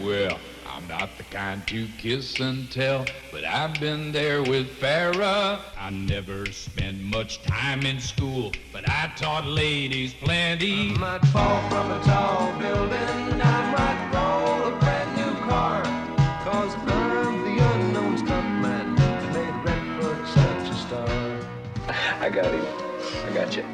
Well, I'm not the kind to kiss and tell, but I've been there with Farrah. I never spent much time in school, but I taught ladies plenty. I might fall from a tall building, I might roll a brand new car, 'cause I'm the unknown stuntman that made Redford such a star. I got him. I got you.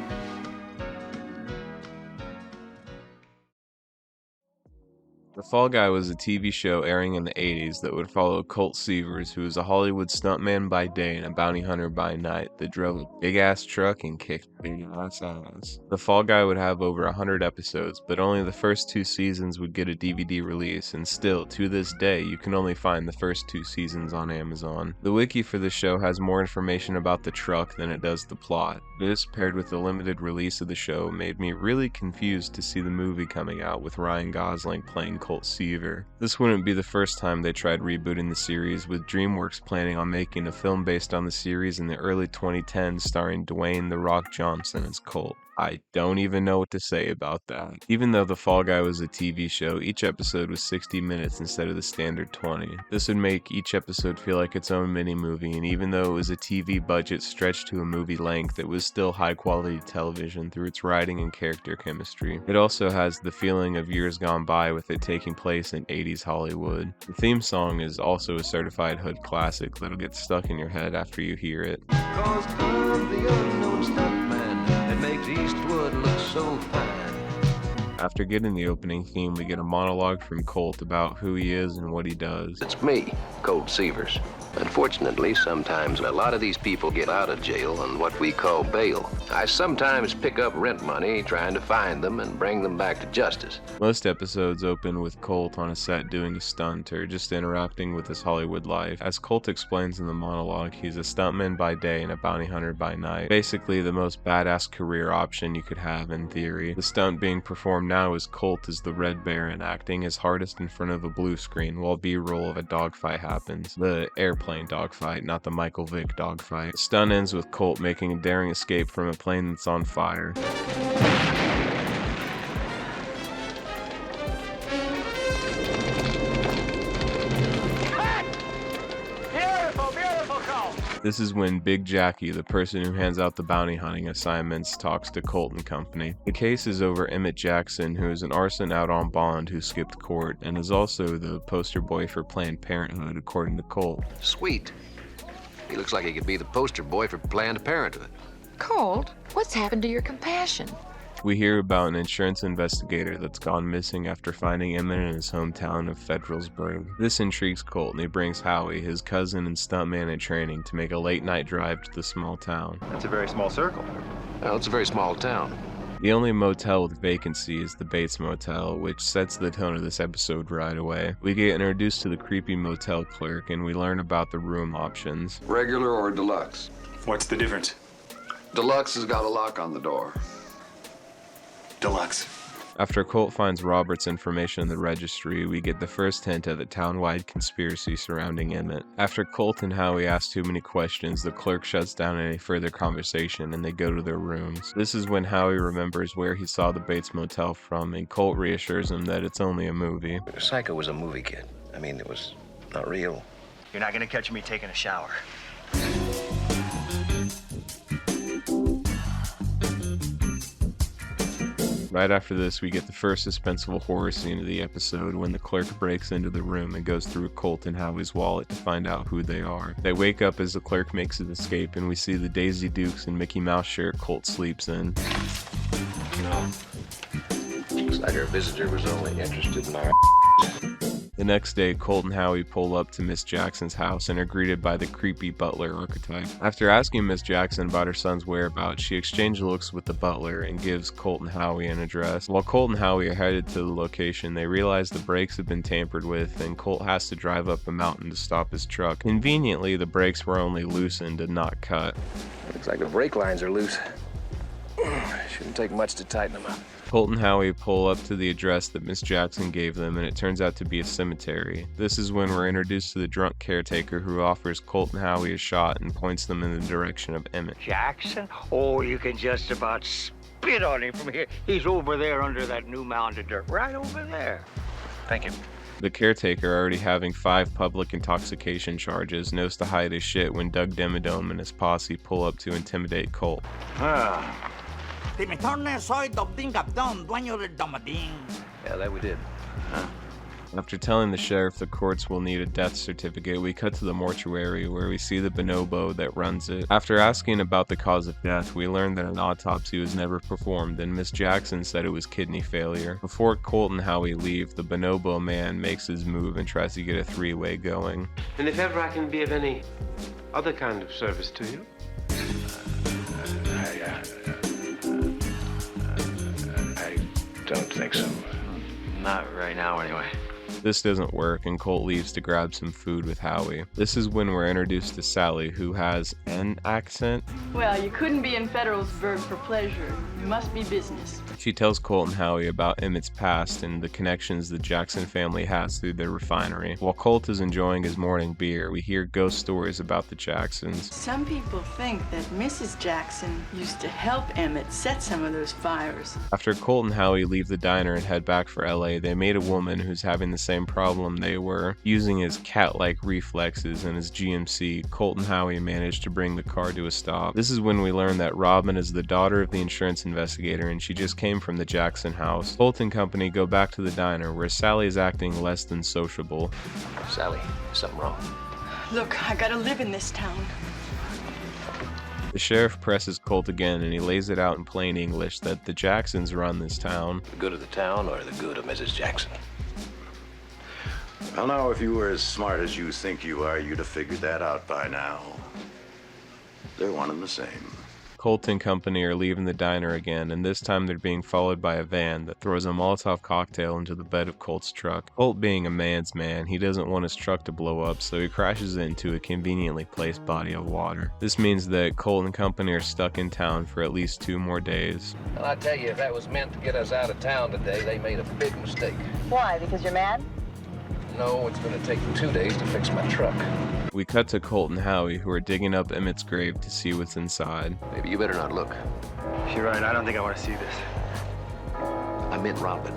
The Fall Guy was a TV show airing in the 80s that would follow Colt Sever, who was a Hollywood stuntman by day and a bounty hunter by night that drove a big-ass truck and kicked big-ass ass. The Fall Guy would have over 100 episodes, but only the first 2 seasons would get a DVD release, and still, to this day, you can only find the first 2 seasons on Amazon. The wiki for the show has more information about the truck than it does the plot. This, paired with the limited release of the show, made me really confused to see the movie coming out with Ryan Gosling playing Colt Sever. This wouldn't be the first time they tried rebooting the series, with DreamWorks planning on making a film based on the series in the early 2010s starring Dwayne "The Rock" Johnson as Colt. I don't even know what to say about that. Even though The Fall Guy was a TV show, each episode was 60 minutes instead of the standard 20. This would make each episode feel like its own mini-movie, and even though it was a TV budget stretched to a movie length, it was still high-quality television through its writing and character chemistry. It also has the feeling of years gone by, with it taking place in 80s Hollywood. The theme song is also a certified hood classic that'll get stuck in your head after you hear it. 'Cause I'm the unknown stuntman that makes Eastwood look so fine. After getting the opening theme, we get a monologue from Colt about who he is and what he does. It's me, Colt Severs. Unfortunately, sometimes a lot of these people get out of jail on what we call bail. I sometimes pick up rent money trying to find them and bring them back to justice. Most episodes open with Colt on a set doing a stunt or just interacting with his Hollywood life. As Colt explains in the monologue, he's a stuntman by day and a bounty hunter by night. Basically, the most badass career option you could have in theory. The stunt being performed now is Colt as the Red Baron acting his hardest in front of a blue screen while B-roll of a dogfight happens. The airplane dogfight, not the Michael Vick dogfight. The stunt ends with Colt making a daring escape from a plane that's on fire. This is when Big Jackie, the person who hands out the bounty hunting assignments, talks to Colt and company. The case is over Emmett Jackson, who is an arson out on bond who skipped court, and is also the poster boy for Planned Parenthood, according to Colt. Sweet. He looks like he could be the poster boy for Planned Parenthood. Colt, what's happened to your compassion? We hear about an insurance investigator that's gone missing after finding Emmett in his hometown of Federalsburg. This intrigues Colt, and he brings Howie, his cousin and stuntman in training, to make a late-night drive to the small town. That's a very small circle. Well, it's a very small town. The only motel with vacancy is the Bates Motel, which sets the tone of this episode right away. We get introduced to the creepy motel clerk, and we learn about the room options. Regular or deluxe? What's the difference? Deluxe has got a lock on the door. Deluxe. After Colt finds Robert's information in the registry, we get the first hint of a town-wide conspiracy surrounding Emmett. After Colt and Howie ask too many questions, the clerk shuts down any further conversation and they go to their rooms. This is when Howie remembers where he saw the Bates Motel from, and Colt reassures him that it's only a movie. Psycho was a movie, kid. I mean, it was not real. You're not gonna catch me taking a shower. Right after this, we get the first suspenseful horror scene of the episode when the clerk breaks into the room and goes through Colt and Howie's wallet to find out who they are. They wake up as the clerk makes his escape, and we see the Daisy Dukes and Mickey Mouse shirt Colt sleeps in. Looks like our visitor was only interested in our The next day, Colt and Howie pull up to Miss Jackson's house and are greeted by the creepy butler archetype. After asking Miss Jackson about her son's whereabouts, she exchanges looks with the butler and gives Colt and Howie an address. While Colt and Howie are headed to the location, they realize the brakes have been tampered with, and Colt has to drive up a mountain to stop his truck. Conveniently, the brakes were only loosened and not cut. Looks like the brake lines are loose. Shouldn't take much to tighten them up. Colt and Howie pull up to the address that Miss Jackson gave them, and it turns out to be a cemetery. This is when we're introduced to the drunk caretaker who offers Colt and Howie a shot and points them in the direction of Emmett. Jackson? Oh, you can just about spit on him from here. He's over there under that new mound of dirt, right over there. Thank you. The caretaker, already having 5 public intoxication charges, knows to hide his shit when Doug Dimmadome and his posse pull up to intimidate Colt. Dime torne soy Dobding Gabdon, dueño del Domading. Yeah, that we did. After telling the sheriff the courts will need a death certificate, we cut to the mortuary where we see the bonobo that runs it. After asking about the cause of death, we learned that an autopsy was never performed and Miss Jackson said it was kidney failure. Before Colt and Howie leave, the bonobo man makes his move and tries to get a 3-way going. And if ever I can be of any other kind of service to you? I don't think so. Not right now, anyway. This doesn't work, and Colt leaves to grab some food with Howie. This is when we're introduced to Sally, who has an accent. Well, you couldn't be in Federalsburg for pleasure. You must be business. She tells Colt and Howie about Emmett's past and the connections the Jackson family has through their refinery. While Colt is enjoying his morning beer, we hear ghost stories about the Jacksons. Some people think that Mrs. Jackson used to help Emmett set some of those fires. After Colt and Howie leave the diner and head back for LA, they meet a woman who's having the same problem they were. Using his cat-like reflexes and his GMC, Colt and Howie manage to bring the car to a stop. This is when we learn that Robin is the daughter of the insurance investigator and she just came from the Jackson house. Colt and company go back to the diner where Sally is acting less than sociable. Sally, something wrong? Look, I gotta live in this town. The sheriff presses Colt again and he lays it out in plain English that the Jacksons run this town. The good of the town or the good of Mrs. Jackson? Well, now, if you were as smart as you think you are, you'd have figured that out by now. They're one and the same. Colt and company are leaving the diner again, and this time they're being followed by a van that throws a Molotov cocktail into the bed of Colt's truck. Colt, being a man's man, he doesn't want his truck to blow up, so he crashes into a conveniently placed body of water. This means that Colt and company are stuck in town for at least 2 more days. Well, I tell you, if that was meant to get us out of town today, they made a big mistake. Why? Because you're mad? No, it's gonna take 2 days to fix my truck. We cut to Colt and Howie, who are digging up Emmett's grave to see what's inside. Maybe you better not look. You're right, I don't think I want to see this. I meant Robin.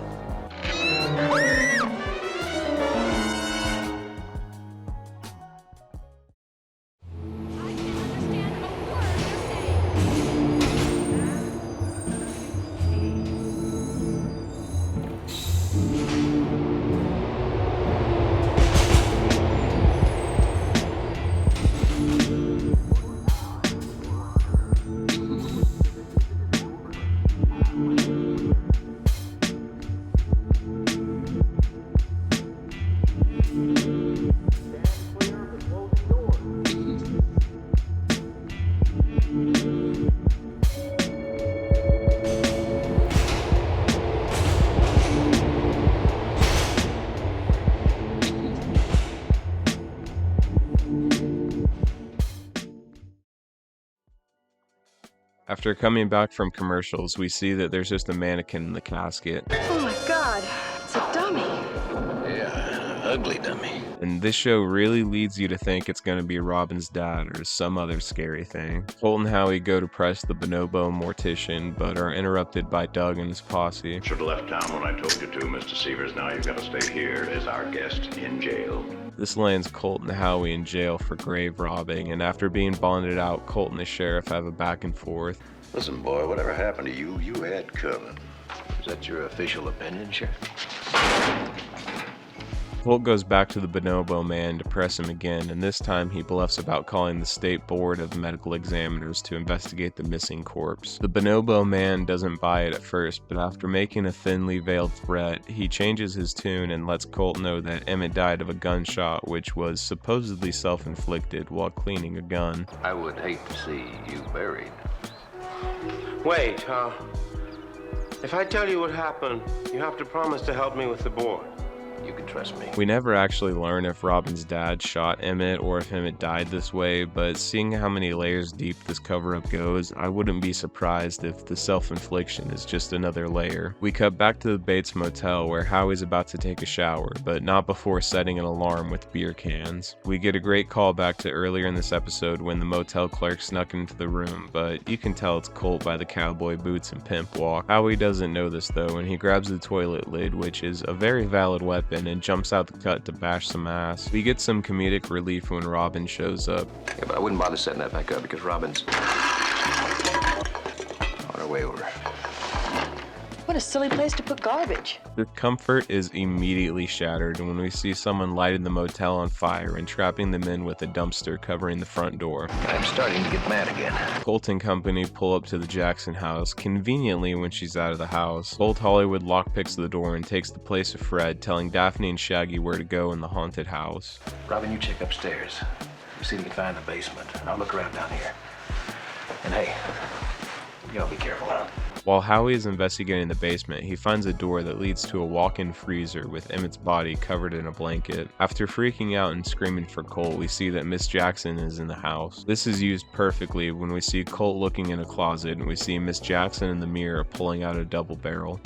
After coming back from commercials, we see that there's just a mannequin in the casket. Oh my God, it's a dummy. Yeah, ugly dummy. And this show really leads you to think it's going to be Robin's dad or some other scary thing. Colt and Howie go to press the bonobo mortician, but are interrupted by Doug and his posse. Should have left town when I told you to, Mr. Severs. Now you've got to stay here as our guest in jail. This lands Colt and Howie in jail for grave robbing, and after being bonded out, Colt and the sheriff have a back and forth. Listen, boy, whatever happened to you, you had coming. Is that your official opinion, Sheriff? Colt goes back to the bonobo man to press him again, and this time he bluffs about calling the State Board of Medical Examiners to investigate the missing corpse. The bonobo man doesn't buy it at first, but after making a thinly veiled threat, he changes his tune and lets Colt know that Emmett died of a gunshot which was supposedly self-inflicted while cleaning a gun. I would hate to see you buried. Wait, if I tell you what happened, you have to promise to help me with the board. You can trust me. We never actually learn if Robin's dad shot Emmett or if Emmett died this way, but seeing how many layers deep this cover-up goes, I wouldn't be surprised if the self-infliction is just another layer. We cut back to the Bates Motel where Howie's about to take a shower, but not before setting an alarm with beer cans. We get a great callback to earlier in this episode when the motel clerk snuck into the room, but you can tell it's Colt by the cowboy boots and pimp walk. Howie doesn't know this though, and he grabs the toilet lid, which is a very valid weapon weapon and jumps out the cut to bash some ass. We get some comedic relief when Robin shows up. Yeah, but I wouldn't bother setting that back up because Robin's on her way over. What a silly place to put garbage. The comfort is immediately shattered when we see someone lighting the motel on fire and trapping them in with a dumpster covering the front door. I'm starting to get mad again. Colt and company pull up to the Jackson house, conveniently when she's out of the house. Old Hollywood lockpicks the door and takes the place of Fred, telling Daphne and Shaggy where to go in the haunted house. Robin, you check upstairs. You see if you can find the basement. I'll look around down here. And hey, y'all be careful, huh? While Howie is investigating the basement, he finds a door that leads to a walk-in freezer with Emmett's body covered in a blanket. After freaking out and screaming for Colt, we see that Miss Jackson is in the house. This is used perfectly when we see Colt looking in a closet and we see Miss Jackson in the mirror pulling out a double barrel.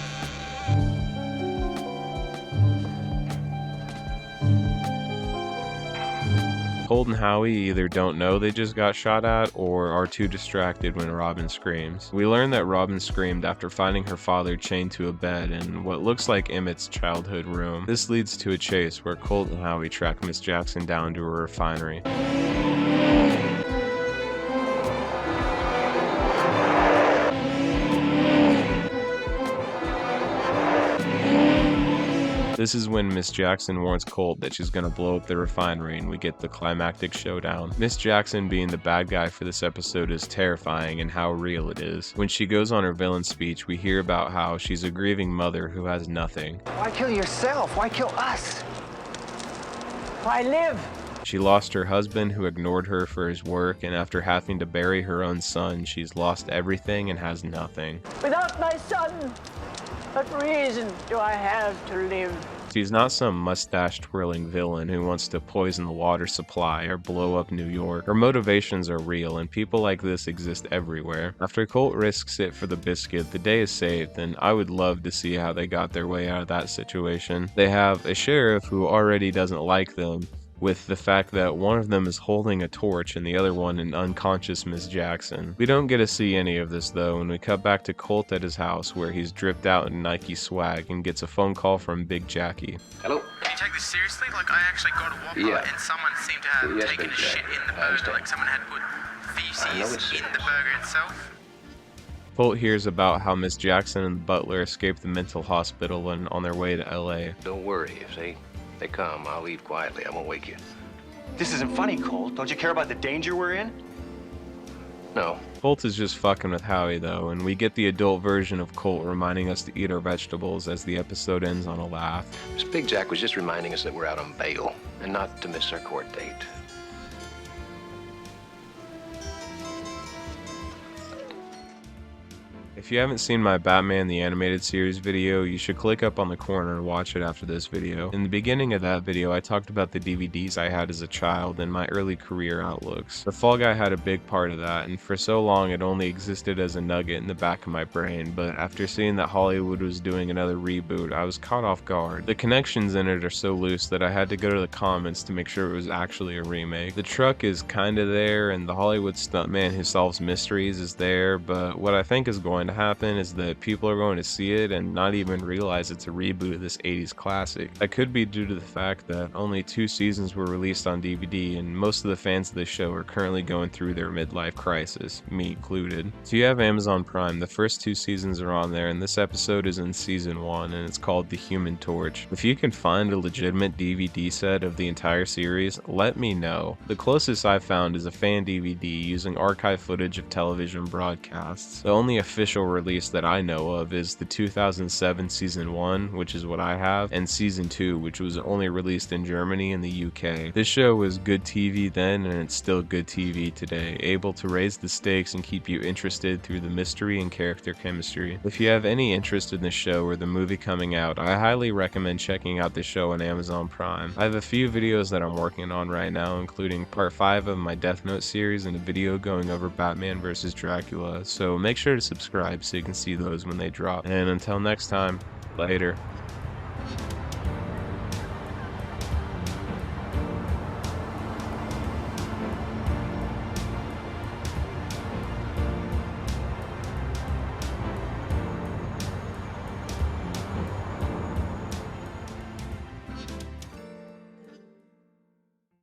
Colt and Howie either don't know they just got shot at or are too distracted when Robin screams. We learn that Robin screamed after finding her father chained to a bed in what looks like Emmett's childhood room. This leads to a chase where Colt and Howie track Miss Jackson down to a refinery. This is when Miss Jackson warns Colt that she's gonna blow up the refinery and we get the climactic showdown. Miss Jackson being the bad guy for this episode is terrifying and how real it is. When she goes on her villain speech, we hear about how she's a grieving mother who has nothing. Why kill yourself? Why kill us? Why live? She lost her husband who ignored her for his work, and after having to bury her own son, she's lost everything and has nothing. Without my son, what reason do I have to live? She's not some mustache-twirling villain who wants to poison the water supply or blow up New York. Her motivations are real, and people like this exist everywhere. After Colt risks it for the biscuit, the day is saved, and I would love to see how they got their way out of that situation. They have a sheriff who already doesn't like them, with the fact that one of them is holding a torch and the other one an unconscious Miss Jackson. We don't get to see any of this though when we cut back to Colt at his house where he's dripped out in Nike swag and gets a phone call from Big Jackie. Hello? Can you take this seriously? Like, I actually got a Whopper and someone seemed to have taken a shit in the burger. Like, someone had put feces in the burger itself. Colt hears about how Miss Jackson and the butler escaped the mental hospital and on their way to LA. Don't worry, if they come, I'll leave quietly. I won't wake you. This isn't funny, Colt. Don't you care about the danger we're in? No. Colt is just fucking with Howie though, and we get the adult version of Colt reminding us to eat our vegetables as the episode ends on a laugh. Miss Big Jack was just reminding us that we're out on bail and not to miss our court date. If you haven't seen my Batman the Animated Series video, you should click up on the corner and watch it after this video. In the beginning of that video, I talked about the DVDs I had as a child and my early career outlooks. The Fall Guy had a big part of that, and for so long it only existed as a nugget in the back of my brain, but after seeing that Hollywood was doing another reboot, I was caught off guard. The connections in it are so loose that I had to go to the comments to make sure it was actually a remake. The truck is kinda there, and the Hollywood stuntman who solves mysteries is there, but what I think is going to happen is that people are going to see it and not even realize it's a reboot of this 80s classic. That could be due to the fact that only 2 seasons were released on DVD, and most of the fans of this show are currently going through their midlife crisis, me included. So you have Amazon Prime, the first 2 seasons are on there, and this episode is in season 1 and it's called The Human Torch. If you can find a legitimate DVD set of the entire series, let me know. The closest I've found is a fan DVD using archive footage of television broadcasts. The only official release that I know of is the 2007 season 1, which is what I have, and season 2, which was only released in Germany and the UK. This show was good TV then, and it's still good TV today, able to raise the stakes and keep you interested through the mystery and character chemistry. If you have any interest in the show or the movie coming out, I highly recommend checking out the show on Amazon Prime. I have a few videos that I'm working on right now, including part 5 of my Death Note series and a video going over Batman vs. Dracula, so make sure to subscribe so you can see those when they drop. And until next time, later.